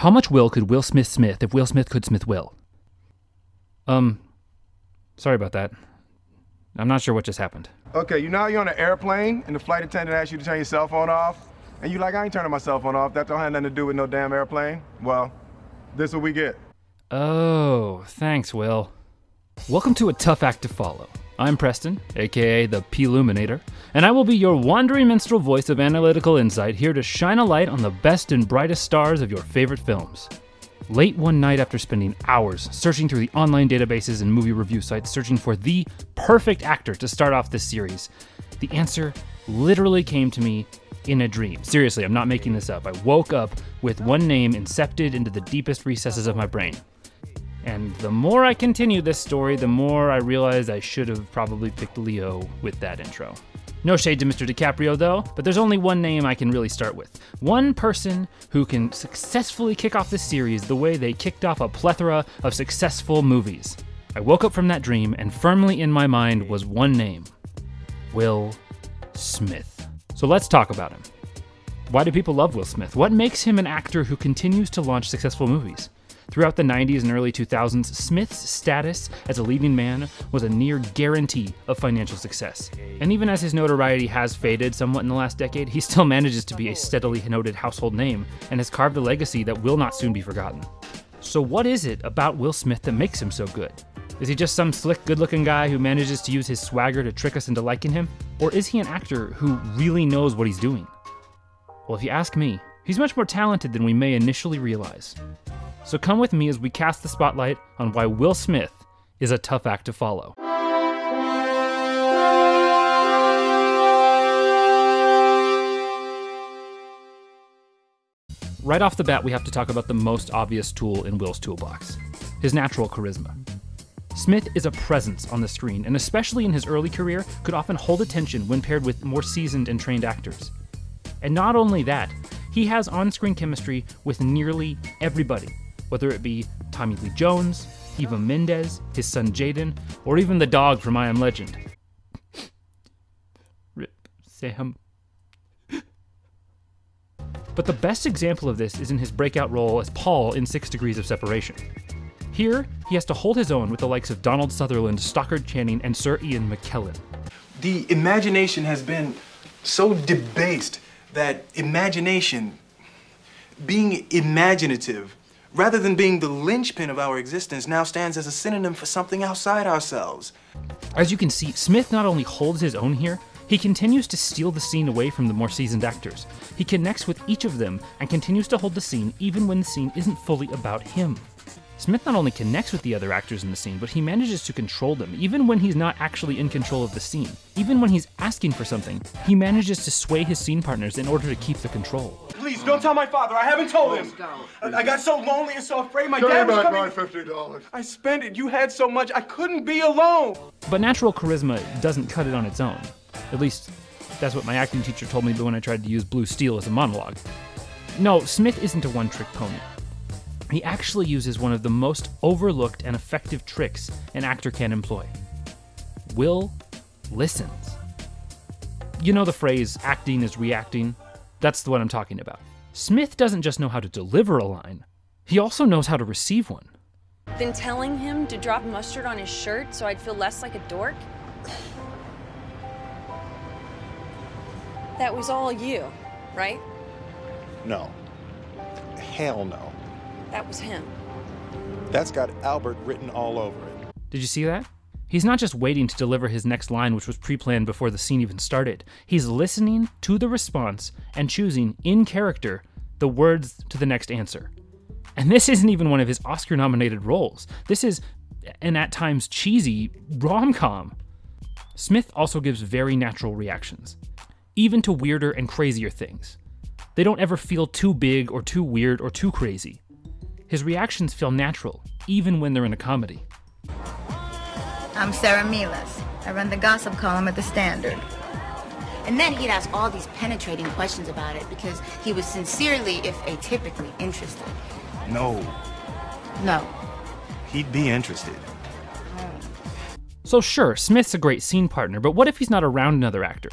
How much Will could Will Smith Smith if Will Smith could Smith Will? Sorry about that. I'm not sure what just happened. Okay, you know how you're on an airplane and the flight attendant asks you to turn your cell phone off? And you like, I ain't turning my cell phone off. That don't have nothing to do with no damn airplane. Well, this is what we get. Oh, thanks, Will. Welcome to A Tough Act to Follow. I'm Preston, aka the Ploominator, and I will be your wandering minstrel voice of analytical insight, here to shine a light on the best and brightest stars of your favorite films. Late one night, after spending hours searching through the online databases and movie review sites searching for the perfect actor to start off this series, the answer literally came to me in a dream. Seriously, I'm not making this up. I woke up with one name incepted into the deepest recesses of my brain. And the more I continue this story, the more I realize I should have probably picked Leo with that intro. No shade to Mr. DiCaprio though, but there's only one name I can really start with. One person who can successfully kick off this series the way they kicked off a plethora of successful movies. I woke up from that dream and firmly in my mind was one name: Will Smith. So let's talk about him. Why do people love Will Smith? What makes him an actor who continues to launch successful movies? Throughout the 90s and early 2000s, Smith's status as a leading man was a near guarantee of financial success. And even as his notoriety has faded somewhat in the last decade, he still manages to be a steadily noted household name and has carved a legacy that will not soon be forgotten. So what is it about Will Smith that makes him so good? Is he just some slick, good-looking guy who manages to use his swagger to trick us into liking him? Or is he an actor who really knows what he's doing? Well, if you ask me, he's much more talented than we may initially realize. So come with me as we cast the spotlight on why Will Smith is a tough act to follow. Right off the bat, we have to talk about the most obvious tool in Will's toolbox: his natural charisma. Smith is a presence on the screen, and especially in his early career, could often hold attention when paired with more seasoned and trained actors. And not only that, he has on-screen chemistry with nearly everybody, whether it be Tommy Lee Jones, Eva Mendes, his son Jaden, or even the dog from I Am Legend. Rip Sam. But the best example of this is in his breakout role as Paul in 6 Degrees of Separation. Here, he has to hold his own with the likes of Donald Sutherland, Stockard Channing, and Sir Ian McKellen. The imagination has been so debased that imagination, being imaginative, rather than being the linchpin of our existence, now stands as a synonym for something outside ourselves. As you can see, Smith not only holds his own here, he continues to steal the scene away from the more seasoned actors. He connects with each of them and continues to hold the scene even when the scene isn't fully about him. Smith not only connects with the other actors in the scene, but he manages to control them, even when he's not actually in control of the scene. Even when he's asking for something, he manages to sway his scene partners in order to keep the control. Please, don't tell my father. I haven't told him. I got so lonely and so afraid my dad was coming. $50. I spent it. You had so much. I couldn't be alone. But natural charisma doesn't cut it on its own. At least, that's what my acting teacher told me when I tried to use Blue Steel as a monologue. No, Smith isn't a one-trick pony. He actually uses one of the most overlooked and effective tricks an actor can employ. Will listens. You know the phrase, acting is reacting? That's the one I'm talking about. Smith doesn't just know how to deliver a line, he also knows how to receive one. Then telling him to drop mustard on his shirt so I'd feel less like a dork? That was all you, right? No. Hell no. That was him. That's got Albert written all over it. Did you see that? He's not just waiting to deliver his next line, which was pre-planned before the scene even started. He's listening to the response and choosing, in character, the words to the next answer. And this isn't even one of his Oscar-nominated roles. This is an at times cheesy rom-com. Smith also gives very natural reactions, even to weirder and crazier things. They don't ever feel too big or too weird or too crazy. His reactions feel natural, even when they're in a comedy. I'm Sarah Milas. I run the gossip column at The Standard. And then he'd ask all these penetrating questions about it because he was sincerely, if atypically, interested. No. No. He'd be interested. So sure, Smith's a great scene partner, but what if he's not around another actor?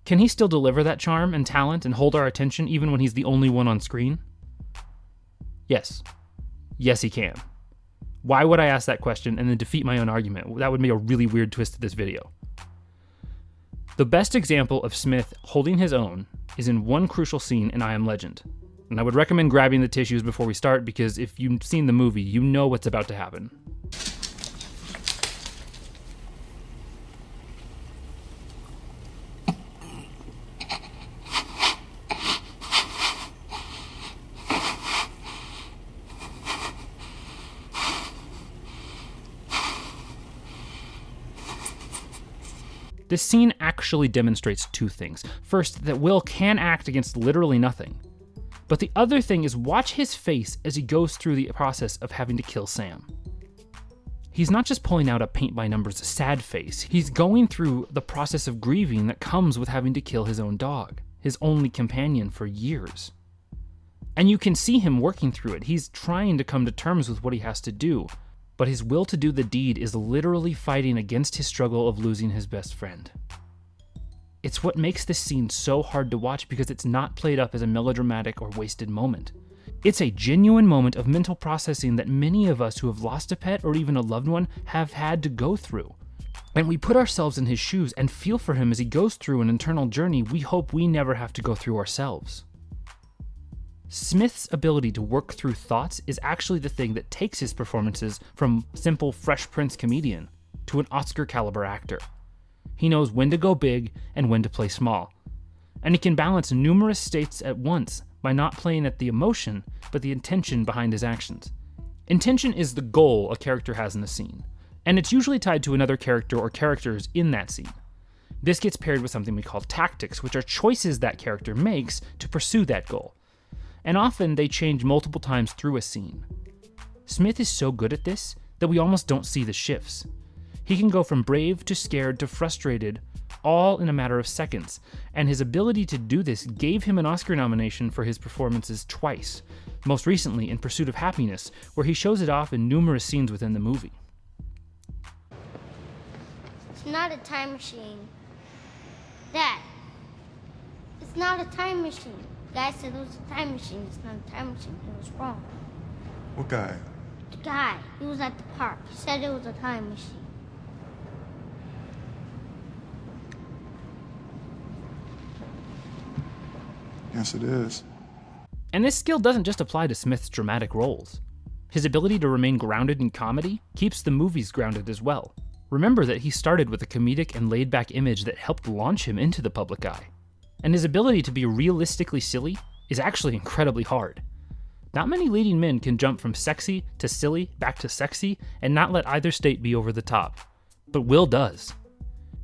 Can he still deliver that charm and talent and hold our attention even when he's the only one on screen? Yes. Yes, he can. Why would I ask that question and then defeat my own argument? That would make a really weird twist to this video. The best example of Smith holding his own is in one crucial scene in I Am Legend. And I would recommend grabbing the tissues before we start, because if you've seen the movie, you know what's about to happen. This scene actually demonstrates two things. First, that Will can act against literally nothing. But the other thing is, watch his face as he goes through the process of having to kill Sam. He's not just pulling out a paint-by-numbers sad face, he's going through the process of grieving that comes with having to kill his own dog, his only companion for years. And you can see him working through it. He's trying to come to terms with what he has to do, but his will to do the deed is literally fighting against his struggle of losing his best friend. It's what makes this scene so hard to watch, because it's not played up as a melodramatic or wasted moment. It's a genuine moment of mental processing that many of us who have lost a pet or even a loved one have had to go through. And we put ourselves in his shoes and feel for him as he goes through an internal journey we hope we never have to go through ourselves. Smith's ability to work through thoughts is actually the thing that takes his performances from simple Fresh Prince comedian to an Oscar-caliber actor. He knows when to go big and when to play small. And he can balance numerous states at once by not playing at the emotion, but the intention behind his actions. Intention is the goal a character has in a scene, and it's usually tied to another character or characters in that scene. This gets paired with something we call tactics, which are choices that character makes to pursue that goal. And often they change multiple times through a scene. Smith is so good at this that we almost don't see the shifts. He can go from brave to scared to frustrated, all in a matter of seconds, and his ability to do this gave him an Oscar nomination for his performances twice, most recently in Pursuit of Happiness, where he shows it off in numerous scenes within the movie. It's not a time machine. Dad, it's not a time machine. The guy said it was a time machine. It's not a time machine. It was wrong. What guy? The guy. He was at the park. He said it was a time machine. Yes, it is. And this skill doesn't just apply to Smith's dramatic roles. His ability to remain grounded in comedy keeps the movies grounded as well. Remember that he started with a comedic and laid-back image that helped launch him into the public eye. And his ability to be realistically silly is actually incredibly hard. Not many leading men can jump from sexy to silly back to sexy and not let either state be over the top. But Will does.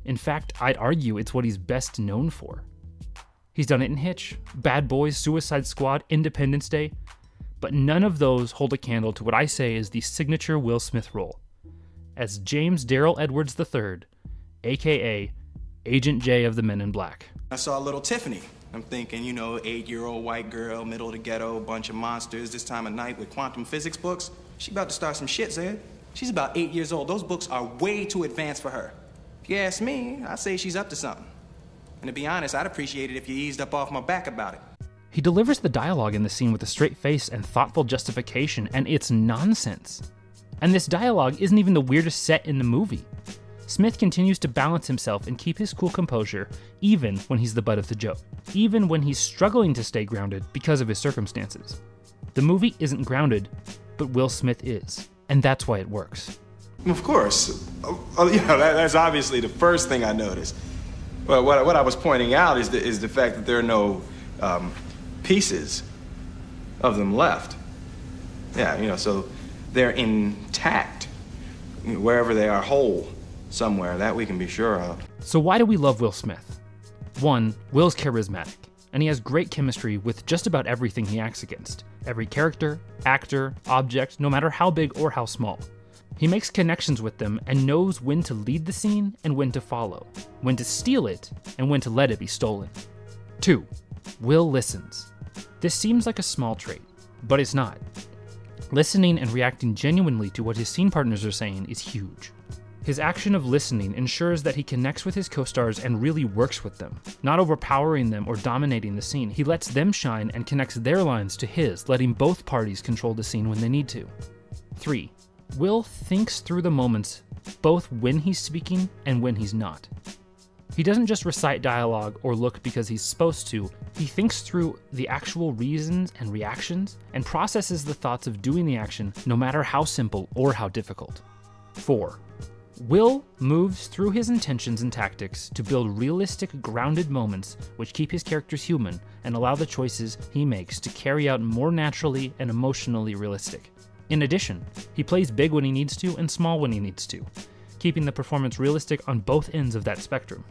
In fact, I'd argue it's what he's best known for. He's done it in Hitch, Bad Boys, Suicide Squad, Independence Day, but none of those hold a candle to what I say is the signature Will Smith role, as James Darrell Edwards III, aka Agent J of the Men in Black. I saw little Tiffany. I'm thinking, 8-year-old white girl, middle of the ghetto, bunch of monsters, this time of night with quantum physics books. She about to start some shit, Zed. She's about 8 years old. Those books are way too advanced for her. If you ask me, I'd say she's up to something. And to be honest, I'd appreciate it if you eased up off my back about it. He delivers the dialogue in the scene with a straight face and thoughtful justification, and it's nonsense. And this dialogue isn't even the weirdest set in the movie. Smith continues to balance himself and keep his cool composure even when he's the butt of the joke, even when he's struggling to stay grounded because of his circumstances. The movie isn't grounded, but Will Smith is, and that's why it works. Of course. That's obviously the first thing I noticed. Well, what I was pointing out is the fact that there are no pieces of them left. Yeah, so they're intact, wherever they are, whole somewhere, that we can be sure of. So why do we love Will Smith? One, Will's charismatic, and he has great chemistry with just about everything he acts against. Every character, actor, object, no matter how big or how small. He makes connections with them and knows when to lead the scene and when to follow, when to steal it and when to let it be stolen. 2, Will listens. This seems like a small trait, but it's not. Listening and reacting genuinely to what his scene partners are saying is huge. His action of listening ensures that he connects with his co-stars and really works with them, not overpowering them or dominating the scene. He lets them shine and connects their lines to his, letting both parties control the scene when they need to. 3. Will thinks through the moments, both when he's speaking and when he's not. He doesn't just recite dialogue or look because he's supposed to. He thinks through the actual reasons and reactions and processes the thoughts of doing the action, no matter how simple or how difficult. 4. Will moves through his intentions and tactics to build realistic, grounded moments which keep his characters human and allow the choices he makes to carry out more naturally and emotionally realistic. In addition, he plays big when he needs to and small when he needs to, keeping the performance realistic on both ends of that spectrum.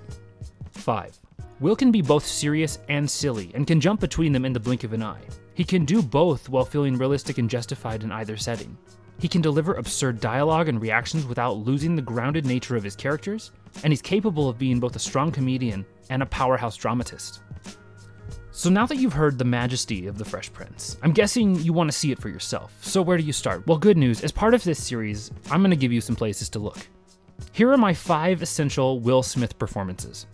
5. Will can be both serious and silly, and can jump between them in the blink of an eye. He can do both while feeling realistic and justified in either setting. He can deliver absurd dialogue and reactions without losing the grounded nature of his characters, and he's capable of being both a strong comedian and a powerhouse dramatist. So now that you've heard the majesty of the Fresh Prince, I'm guessing you want to see it for yourself. So where do you start? Well, good news, as part of this series, I'm going to give you some places to look. Here are my 5 essential Will Smith performances.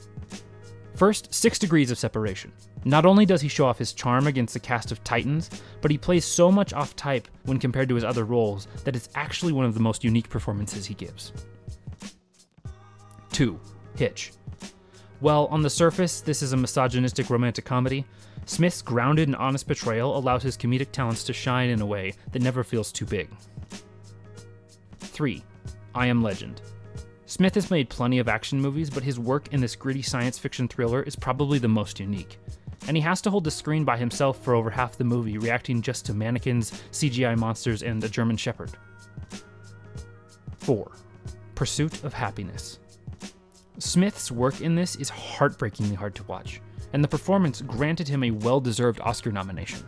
First, 6 Degrees of Separation. Not only does he show off his charm against a cast of titans, but he plays so much off type when compared to his other roles that it's actually one of the most unique performances he gives. 2. Hitch. While on the surface this is a misogynistic romantic comedy, Smith's grounded and honest portrayal allows his comedic talents to shine in a way that never feels too big. 3. I Am Legend. Smith has made plenty of action movies, but his work in this gritty science fiction thriller is probably the most unique. And he has to hold the screen by himself for over half the movie, reacting just to mannequins, CGI monsters, and a German Shepherd. 4. Pursuit of Happiness. Smith's work in this is heartbreakingly hard to watch, and the performance granted him a well-deserved Oscar nomination.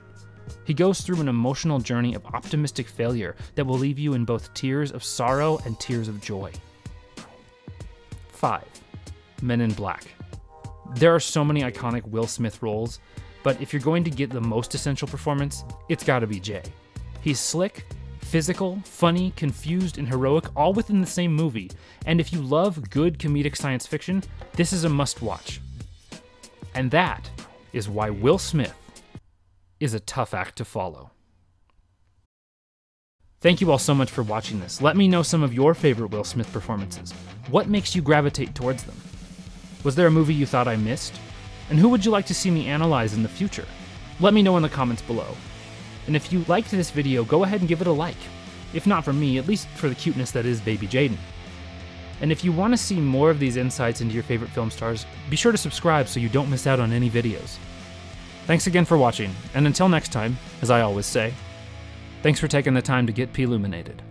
He goes through an emotional journey of optimistic failure that will leave you in both tears of sorrow and tears of joy. 5. Men in Black. There are so many iconic Will Smith roles, but if you're going to get the most essential performance, it's gotta be Jay. He's slick, physical, funny, confused, and heroic all within the same movie, and if you love good comedic science fiction, this is a must-watch. And that is why Will Smith is a tough act to follow. Thank you all so much for watching this. Let me know some of your favorite Will Smith performances. What makes you gravitate towards them? Was there a movie you thought I missed? And who would you like to see me analyze in the future? Let me know in the comments below. And if you liked this video, go ahead and give it a like. If not for me, at least for the cuteness that is Baby Jaden. And if you want to see more of these insights into your favorite film stars, be sure to subscribe so you don't miss out on any videos. Thanks again for watching, and until next time, as I always say, thanks for taking the time to get Ploominated.